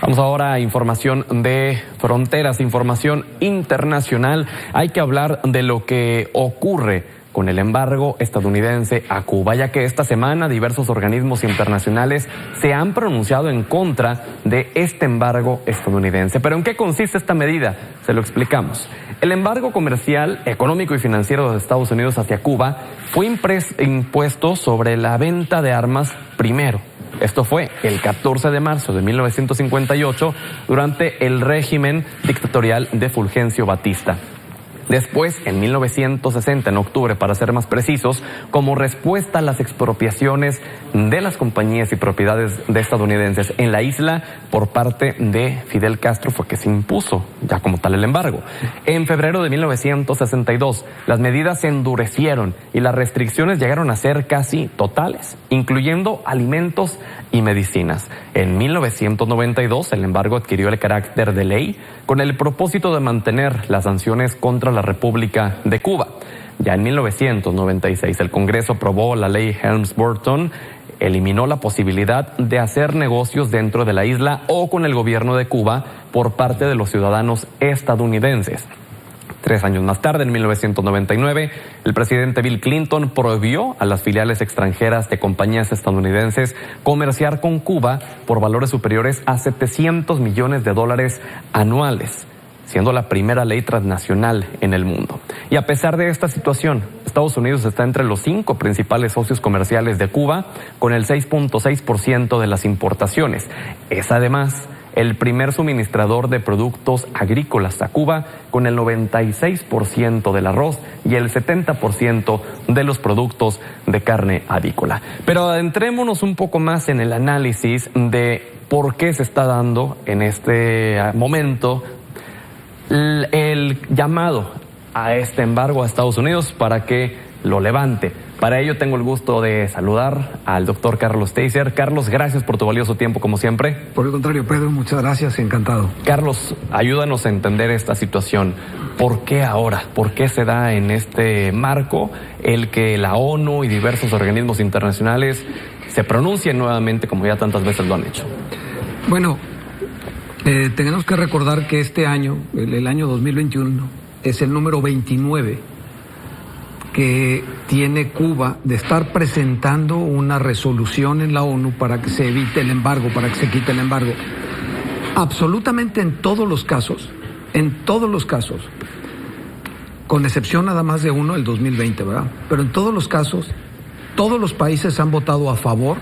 Vamos ahora a información de fronteras, información internacional. Hay que hablar de lo que ocurre con el embargo estadounidense a Cuba, ya que esta semana diversos organismos internacionales se han pronunciado en contra de este embargo estadounidense. ¿Pero en qué consiste esta medida? Se lo explicamos. El embargo comercial, económico y financiero de Estados Unidos hacia Cuba fue impuesto sobre la venta de armas primero. Esto fue el 14 de marzo de 1958 durante el régimen dictatorial de Fulgencio Batista. Después, en 1960, en octubre, para ser más precisos, como respuesta a las expropiaciones de las compañías y propiedades de estadounidenses en la isla por parte de Fidel Castro, fue que se impuso ya como tal el embargo. En febrero de 1962, las medidas se endurecieron y las restricciones llegaron a ser casi totales, incluyendo alimentos y medicinas. En 1992, el embargo adquirió el carácter de ley con el propósito de mantener las sanciones contra la República de Cuba. Ya en 1996, el Congreso aprobó la ley Helms-Burton, eliminó la posibilidad de hacer negocios dentro de la isla o con el gobierno de Cuba por parte de los ciudadanos estadounidenses. 3 años más tarde, en 1999, el presidente Bill Clinton prohibió a las filiales extranjeras de compañías estadounidenses comerciar con Cuba por valores superiores a $700 millones anuales, siendo la primera ley transnacional en el mundo. Y a pesar de esta situación, Estados Unidos está entre los 5 principales socios comerciales de Cuba, con el 6.6% de las importaciones. Es además el primer suministrador de productos agrícolas a Cuba, con el 96% del arroz y el 70% de los productos de carne avícola. Pero adentrémonos un poco más en el análisis de por qué se está dando en este momento el llamado a este embargo a Estados Unidos para que lo levante. Para ello tengo el gusto de saludar al doctor Carlos Steiser. Carlos, gracias por tu valioso tiempo como siempre. Por el contrario, Pedro, muchas gracias, encantado. Carlos, ayúdanos a entender esta situación. ¿Por qué ahora? ¿Por qué se da en este marco el que la ONU y diversos organismos internacionales se pronuncien nuevamente como ya tantas veces lo han hecho? Bueno, tenemos que recordar que este año, el año 2021, es el número 29 que tiene Cuba de estar presentando una resolución en la ONU para que se evite el embargo, para que se quite el embargo. Absolutamente en todos los casos, con excepción nada más de uno, el 2020, ¿verdad? Pero en todos los casos, todos los países han votado a favor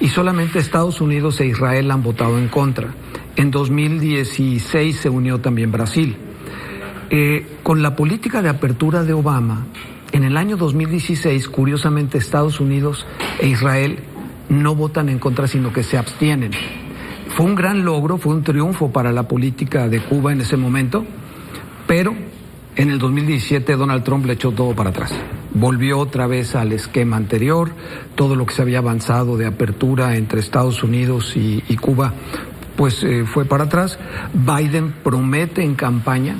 y solamente Estados Unidos e Israel han votado en contra. En 2016 se unió también Brasil. Con la política de apertura de Obama, en el año 2016, curiosamente, Estados Unidos e Israel no votan en contra, sino que se abstienen. Fue un gran logro, fue un triunfo para la política de Cuba en ese momento, pero en el 2017 Donald Trump le echó todo para atrás. Volvió otra vez al esquema anterior, todo lo que se había avanzado de apertura entre Estados Unidos y Cuba, pues fue para atrás. Biden promete en campaña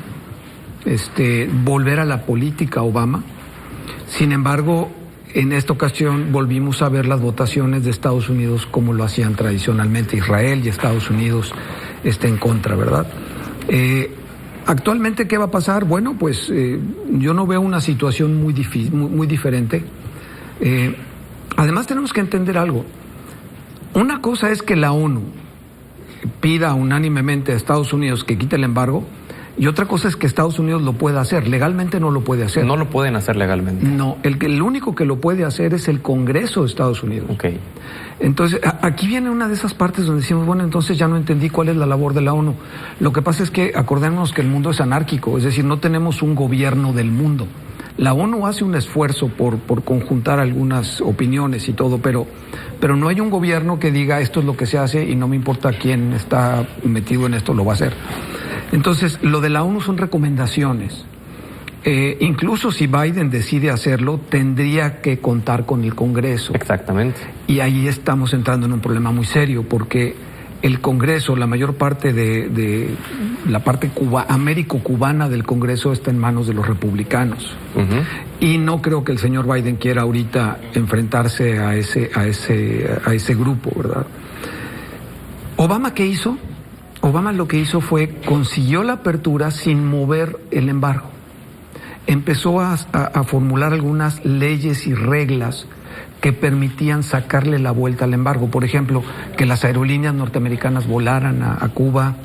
volver a la política Obama. Sin embargo, en esta ocasión volvimos a ver las votaciones de Estados Unidos como lo hacían tradicionalmente Israel y Estados Unidos en contra, ¿verdad? Actualmente, ¿qué va a pasar? Bueno, pues yo no veo una situación muy diferente. Además, tenemos que entender algo. Una cosa es que la ONU pida unánimemente a Estados Unidos que quite el embargo, y otra cosa es que Estados Unidos lo pueda hacer. Legalmente no lo puede hacer. No lo pueden hacer legalmente. No, el único que lo puede hacer es el Congreso de Estados Unidos. Okay. Entonces, aquí viene una de esas partes donde decimos, bueno, entonces ya no entendí cuál es la labor de la ONU. Lo que pasa es que acordémonos que el mundo es anárquico, es decir, no tenemos un gobierno del mundo. La ONU hace un esfuerzo por conjuntar algunas opiniones y todo, pero no hay un gobierno que diga esto es lo que se hace y no me importa quién está metido en esto, lo va a hacer. Entonces, lo de la ONU son recomendaciones. Incluso si Biden decide hacerlo, tendría que contar con el Congreso. Exactamente. Y ahí estamos entrando en un problema muy serio, porque el Congreso, la mayor parte de la parte américo-cubana del Congreso está en manos de los republicanos. Y no creo que el señor Biden quiera ahorita enfrentarse a ese grupo, ¿verdad? ¿Obama qué hizo? Obama lo que hizo fue consiguió la apertura sin mover el embargo. Empezó a formular algunas leyes y reglas que permitían sacarle la vuelta al embargo. Por ejemplo, que las aerolíneas norteamericanas volaran a Cuba,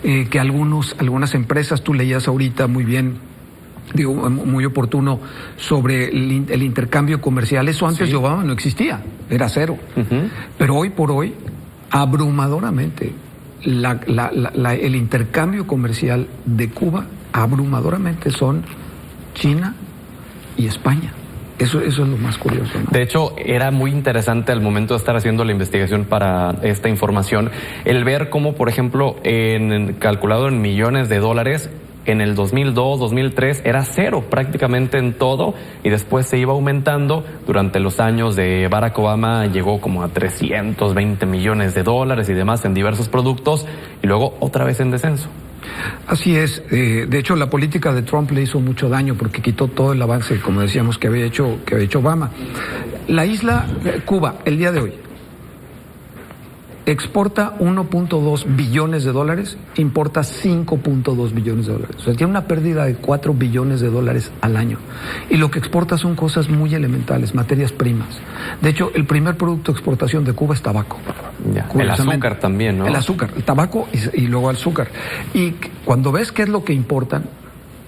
que algunas empresas, tú leías ahorita muy bien, digo, muy oportuno, sobre el intercambio comercial. Eso antes de Obama no existía, era cero. Pero hoy por hoy, abrumadoramente, el intercambio comercial de Cuba, abrumadoramente son China y España. Eso es lo más curioso, ¿no? De hecho, era muy interesante al momento de estar haciendo la investigación para esta información, el ver cómo, por ejemplo, calculado en millones de dólares, en el 2002, 2003 era cero prácticamente en todo y después se iba aumentando. Durante los años de Barack Obama llegó como a 320 millones de dólares y demás en diversos productos y luego otra vez en descenso. Así es. De hecho, la política de Trump le hizo mucho daño porque quitó todo el avance, como decíamos, que había hecho Obama. La isla Cuba, el día de hoy, exporta 1.2 billones de dólares, importa 5.2 billones de dólares. O sea, tiene una pérdida de 4 billones de dólares al año. Y lo que exporta son cosas muy elementales, materias primas. De hecho, el primer producto de exportación de Cuba es tabaco. Ya, el azúcar también, ¿no? El azúcar, el tabaco y luego el azúcar. Y cuando ves qué es lo que importan,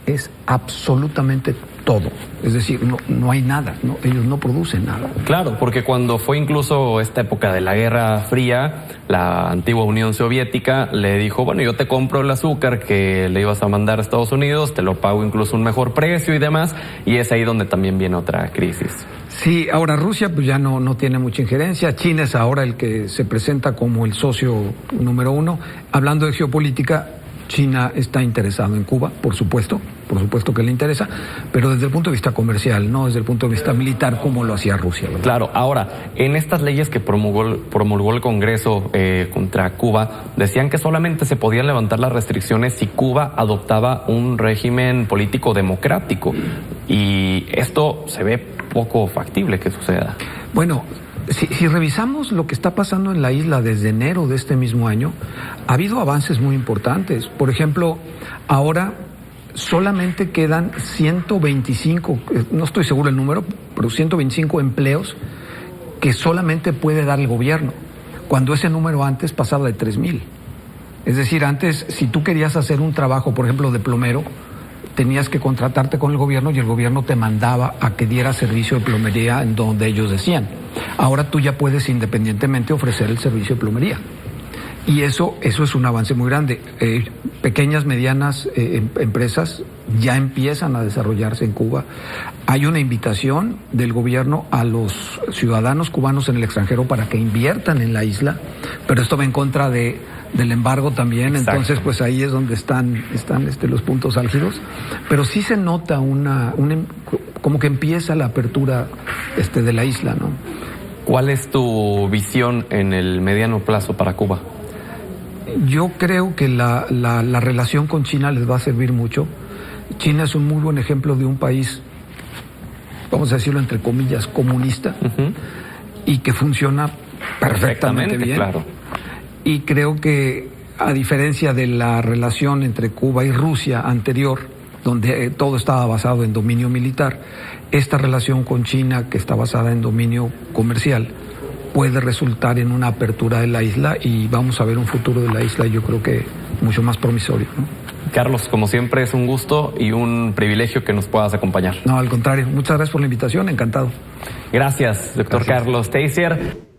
es absolutamente todo. Es decir, no hay nada, ellos no producen nada. Claro, porque cuando fue incluso esta época de la Guerra Fría, la antigua Unión Soviética le dijo, bueno, yo te compro el azúcar que le ibas a mandar a Estados Unidos, te lo pago incluso un mejor precio y demás, y es ahí donde también viene otra crisis. Sí, ahora Rusia pues ya no tiene mucha injerencia. China es ahora el que se presenta como el socio número uno. Hablando de geopolítica, China está interesado en Cuba, por supuesto que le interesa, pero desde el punto de vista comercial, no desde el punto de vista militar como lo hacía Rusia, ¿verdad? Claro, ahora, en estas leyes que promulgó el Congreso contra Cuba, decían que solamente se podían levantar las restricciones si Cuba adoptaba un régimen político democrático, y esto se ve poco factible que suceda. Bueno, si revisamos lo que está pasando en la isla desde enero de este mismo año, ha habido avances muy importantes. Por ejemplo, ahora solamente quedan 125, no estoy seguro el número, pero 125 empleos que solamente puede dar el gobierno, cuando ese número antes pasaba de 3,000. Es decir, antes, si tú querías hacer un trabajo, por ejemplo, de plomero, tenías que contratarte con el gobierno y el gobierno te mandaba a que diera servicio de plomería en donde ellos decían. Ahora tú ya puedes independientemente ofrecer el servicio de plomería. Y eso es un avance muy grande. Pequeñas, medianas empresas ya empiezan a desarrollarse en Cuba. Hay una invitación del gobierno a los ciudadanos cubanos en el extranjero para que inviertan en la isla, pero esto va en contra del embargo también. Exacto. Entonces pues ahí es donde están los puntos álgidos, pero sí se nota como que empieza la apertura de la isla, ¿no? ¿Cuál es tu visión en el mediano plazo para Cuba? Yo creo que la relación con China les va a servir mucho. China es un muy buen ejemplo de un país, vamos a decirlo entre comillas, comunista, y que funciona perfectamente bien. Claro. Y creo que, a diferencia de la relación entre Cuba y Rusia anterior, donde todo estaba basado en dominio militar, esta relación con China, que está basada en dominio comercial, puede resultar en una apertura de la isla y vamos a ver un futuro de la isla, yo creo que mucho más promisorio, ¿no? Carlos, como siempre es un gusto y un privilegio que nos puedas acompañar. No, al contrario, muchas gracias por la invitación, encantado. Gracias, doctor Carlos Teissier.